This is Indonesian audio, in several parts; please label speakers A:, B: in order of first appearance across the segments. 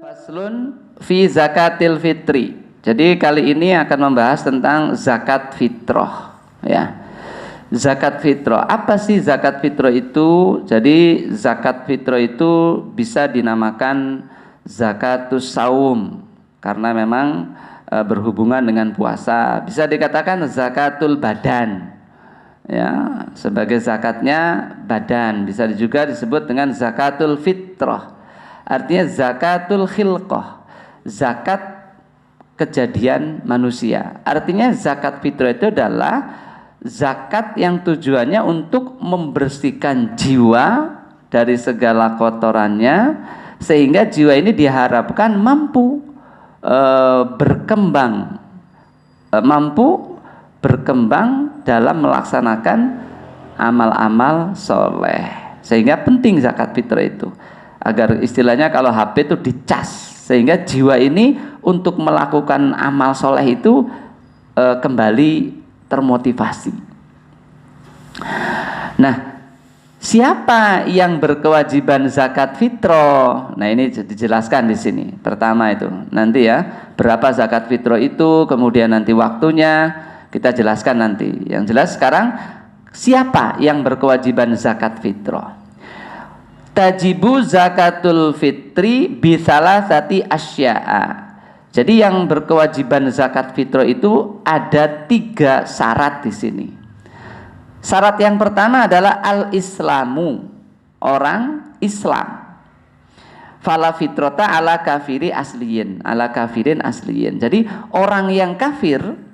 A: Faslun fi zakatil fitri. Jadi kali ini akan membahas tentang zakat fitrah, ya. Zakat fitrah. Apa sih zakat fitrah itu? Jadi zakat fitrah itu bisa dinamakan zakatus saum karena memang berhubungan dengan puasa. Bisa dikatakan zakatul badan. Ya, sebagai zakatnya badan. Bisa juga disebut dengan zakatul fitrah. Artinya zakatul khilqah. Zakat kejadian manusia. Artinya zakat fitrah itu adalah zakat yang tujuannya untuk membersihkan jiwa dari segala kotorannya, sehingga jiwa ini diharapkan mampu berkembang dalam melaksanakan amal-amal soleh. Sehingga penting zakat fitrah itu, agar istilahnya kalau HP itu dicas, sehingga jiwa ini untuk melakukan amal soleh itu kembali termotivasi. Nah, siapa yang berkewajiban zakat fitrah? Nah, ini dijelaskan di sini. Pertama itu nanti ya, berapa zakat fitrah itu, kemudian nanti waktunya kita jelaskan nanti. Yang jelas sekarang siapa yang berkewajiban zakat fitrah? Tajibu zakatul fitri bisalasati asya'a. Jadi yang berkewajiban zakat fitrah itu ada 3 syarat di sini. Syarat yang pertama adalah al-islamu, orang Islam. Fala fitrata ala kafirin asliyin. Jadi orang yang kafir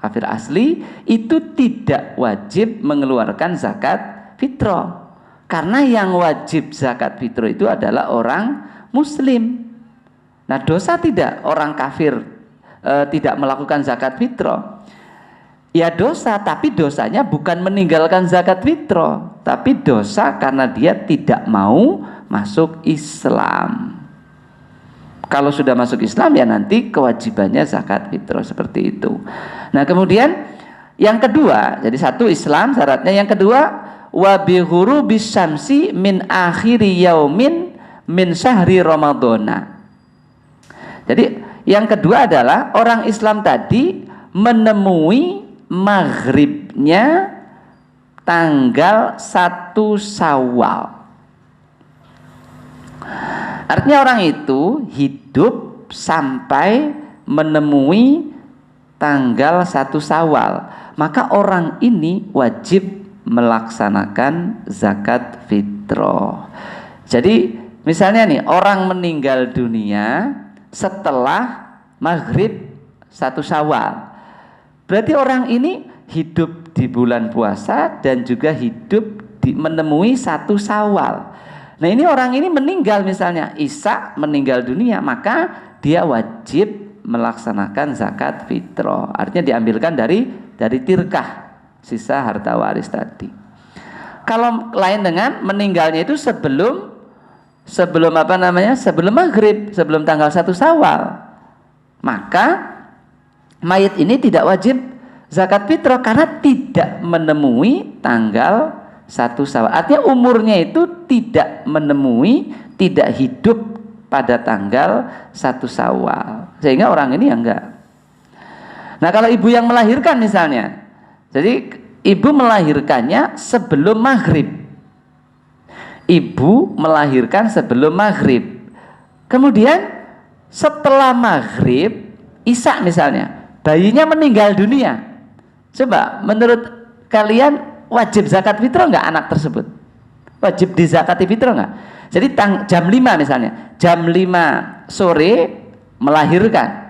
A: asli itu tidak wajib mengeluarkan zakat fitrah. Karena yang wajib zakat fitrah itu adalah orang muslim. Nah, dosa tidak orang kafir tidak melakukan zakat fitrah. Ya dosa, tapi dosanya bukan meninggalkan zakat fitrah, tapi dosa karena dia tidak mau masuk Islam. Kalau sudah masuk Islam ya nanti kewajibannya zakat fitrah, seperti itu. Nah, kemudian yang kedua, jadi satu Islam syaratnya, yang kedua wa bi ghurubis syamsi min akhiri yaumin min syahri ramadhana. Jadi yang kedua adalah orang Islam tadi menemui maghribnya tanggal 1 Syawal. Artinya orang itu hidup sampai menemui tanggal 1 Syawal. Maka orang ini wajib melaksanakan zakat fitrah. Jadi misalnya nih, orang meninggal dunia setelah maghrib 1 Syawal, berarti orang ini hidup di bulan puasa dan juga hidup menemui 1 Syawal. Nah, ini orang ini meninggal, misalnya Isa meninggal dunia, maka dia wajib melaksanakan zakat fitrah. Artinya diambilkan dari tirkah, sisa harta waris tadi. Kalau lain dengan meninggalnya itu sebelum maghrib, sebelum tanggal 1 Syawal, maka mayit ini tidak wajib zakat fitrah karena tidak menemui tanggal 1 Syawal. Artinya umurnya itu tidak hidup pada tanggal 1 Syawal, sehingga orang ini ya enggak. Nah, kalau ibu yang melahirkan misalnya, jadi ibu melahirkannya sebelum maghrib. Ibu melahirkan sebelum maghrib. Kemudian setelah maghrib, Isya misalnya, bayinya meninggal dunia. Coba menurut kalian wajib zakat fitrah enggak anak tersebut? Wajib dizakati fitrah enggak? Jadi jam 5 misalnya, jam 5 sore melahirkan.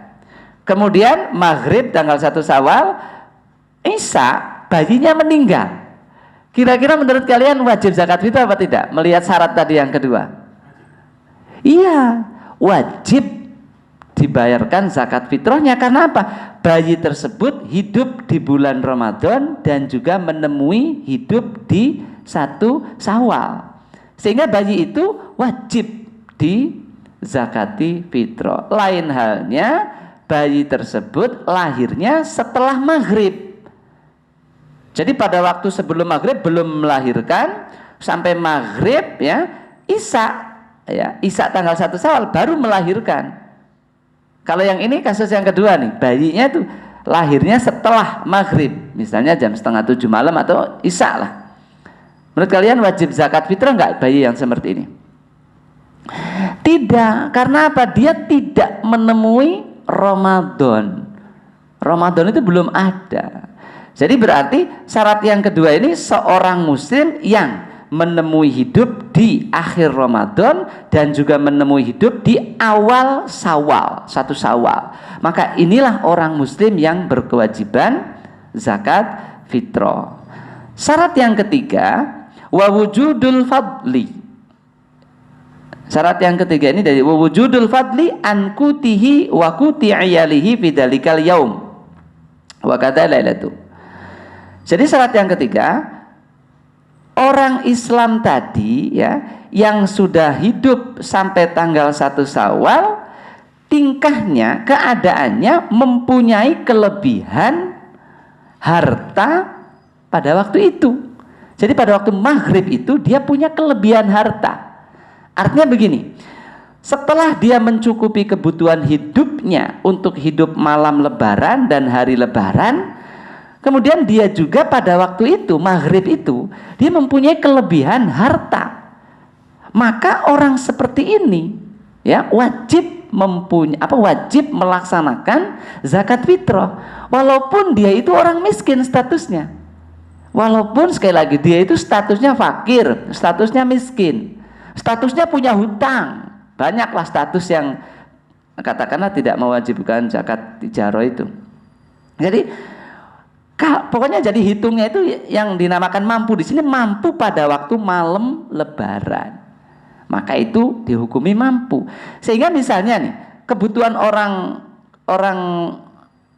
A: Kemudian maghrib tanggal 1 Syawal, Isya bayinya meninggal. Kira-kira menurut kalian wajib zakat fitrah apa tidak? Melihat syarat tadi yang kedua. Iya, wajib dibayarkan zakat fitrahnya. Karena apa? Bayi tersebut hidup di bulan Ramadan dan juga menemui hidup di 1 Syawal. Sehingga bayi itu wajib dizakati fitrah. Lain halnya bayi tersebut lahirnya setelah maghrib. Jadi pada waktu sebelum maghrib belum melahirkan, sampai maghrib ya, Isya tanggal 1 Syawal baru melahirkan. Kalau yang ini kasus yang kedua nih, bayinya tuh lahirnya setelah maghrib, misalnya jam 6:30 malam atau Isya lah. Menurut kalian wajib zakat fitrah nggak bayi yang seperti ini? Tidak, karena apa? Dia tidak menemui Ramadan. Ramadan itu belum ada. Jadi berarti syarat yang kedua ini seorang muslim yang menemui hidup di akhir Ramadan dan juga menemui hidup di awal Syawal, 1 Syawal. Maka inilah orang muslim yang berkewajiban zakat fitrah. Syarat yang ketiga, wa wujudul fadli. Syarat yang ketiga ini dari wa wujudul fadli an kutihi wa kuti iyalihi fi dzalikal yaum. Wa kadza lailatu. Jadi syarat yang ketiga, orang Islam tadi ya yang sudah hidup sampai tanggal 1 Syawal, tingkahnya, keadaannya mempunyai kelebihan harta pada waktu itu. Jadi pada waktu maghrib itu dia punya kelebihan harta. Artinya begini, setelah dia mencukupi kebutuhan hidupnya untuk hidup malam lebaran dan hari lebaran, kemudian dia juga pada waktu itu, maghrib itu, dia mempunyai kelebihan harta. Maka orang seperti ini ya wajib wajib melaksanakan zakat fitrah. Walaupun dia itu orang miskin statusnya. Walaupun sekali lagi dia itu statusnya fakir, statusnya miskin, statusnya punya hutang. Banyaklah status yang katakanlah tidak mewajibkan zakat tijarah itu. Jadi pokoknya jadi hitungnya itu yang dinamakan mampu di sini, mampu pada waktu malam lebaran. Maka itu dihukumi mampu. Sehingga misalnya nih, kebutuhan orang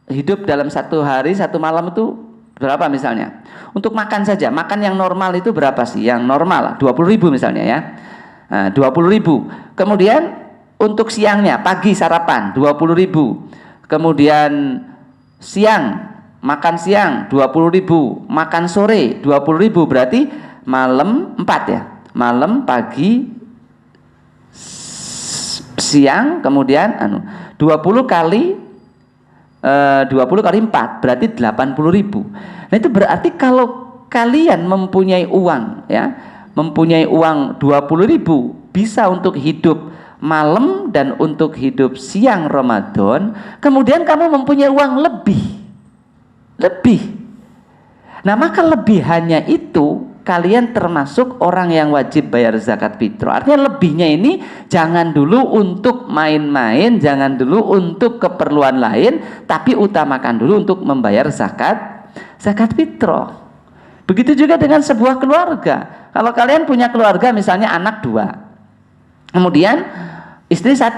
A: hidup dalam 1 hari 1 malam itu berapa misalnya? Untuk makan saja, makan yang normal itu berapa sih? Yang normal lah 20.000 misalnya ya. Nah, 20.000. Kemudian untuk siangnya, pagi sarapan 20.000. Kemudian makan siang 20.000, makan sore 20.000, berarti malam 4 ya. Malam, pagi, siang, kemudian 20 kali 4 berarti 80.000. Nah itu berarti kalau kalian mempunyai uang ya, mempunyai uang 20.000 bisa untuk hidup malam dan untuk hidup siang Ramadan, kemudian kamu mempunyai uang lebih. Nah maka lebihannya itu kalian termasuk orang yang wajib bayar zakat fitrah. Artinya lebihnya ini jangan dulu untuk main-main, jangan dulu untuk keperluan lain, tapi utamakan dulu untuk membayar zakat fitrah. Begitu juga dengan sebuah keluarga. Kalau kalian punya keluarga misalnya anak 2, kemudian istri 1,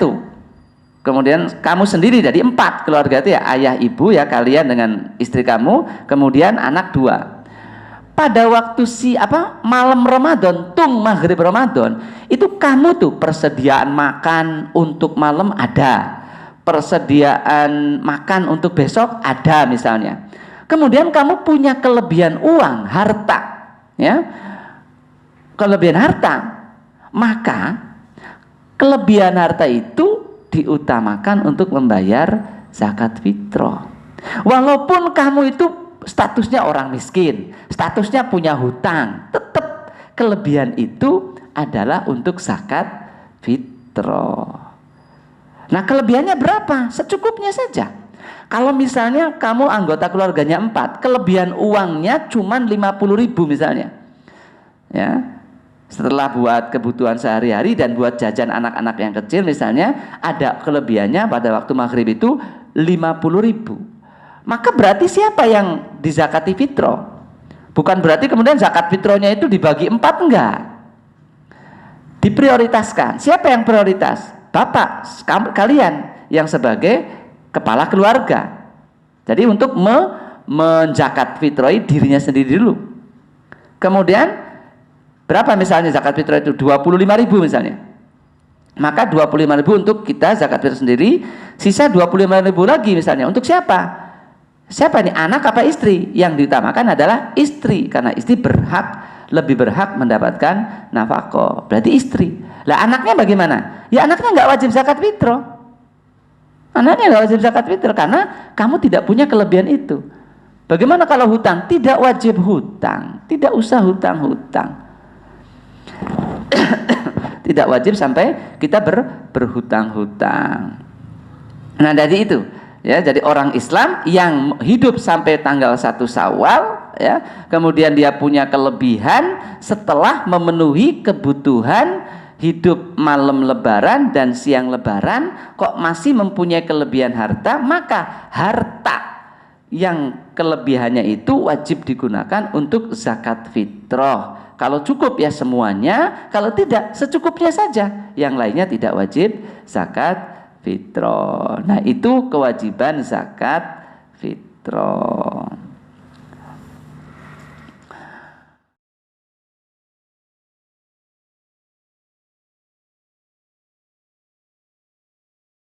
A: kemudian kamu sendiri jadi 4 keluarga itu ya, ayah ibu ya, kalian dengan istri kamu, kemudian anak 2. Pada waktu malam Ramadan, maghrib Ramadan, itu kamu tuh persediaan makan untuk malam ada, persediaan makan untuk besok ada misalnya. Kemudian kamu punya kelebihan uang, harta ya, kelebihan harta, maka kelebihan harta itu diutamakan untuk membayar zakat fitrah. Walaupun kamu itu statusnya orang miskin, statusnya punya hutang, tetap kelebihan itu adalah untuk zakat fitrah. Nah kelebihannya berapa? Secukupnya saja. Kalau misalnya kamu anggota keluarganya 4, kelebihan uangnya cuma 50.000 misalnya ya, setelah buat kebutuhan sehari-hari dan buat jajan anak-anak yang kecil misalnya, ada kelebihannya pada waktu maghrib itu 50.000. Maka berarti siapa yang dizakati fitrah? Bukan berarti kemudian zakat fitrahnya itu dibagi 4, enggak. Diprioritaskan. Siapa yang prioritas? Bapak, kalian yang sebagai kepala keluarga. Jadi untuk menzakat fitrahi dirinya sendiri dulu. Kemudian berapa misalnya zakat fitrah itu? 25.000 misalnya. Maka 25.000 untuk kita zakat fitrah sendiri, sisa 25.000 lagi misalnya untuk siapa? Siapa ini? Anak apa istri? Yang diutamakan adalah istri, karena istri lebih berhak mendapatkan nafkah. Berarti istri. Lah anaknya bagaimana? Ya anaknya nggak wajib zakat fitrah. Anaknya nggak wajib zakat fitrah karena kamu tidak punya kelebihan itu. Bagaimana kalau hutang? Tidak wajib hutang. Tidak usah hutang-hutang. Tidak wajib sampai kita berhutang-hutang. Nah dari itu ya, jadi orang Islam yang hidup sampai tanggal 1 Syawal ya, kemudian dia punya kelebihan setelah memenuhi kebutuhan hidup malam lebaran dan siang lebaran, kok masih mempunyai kelebihan harta, maka harta yang kelebihannya itu wajib digunakan untuk zakat fitrah. Kalau cukup ya semuanya, kalau tidak secukupnya saja. Yang lainnya tidak wajib zakat fitrah. Nah, itu kewajiban zakat fitrah.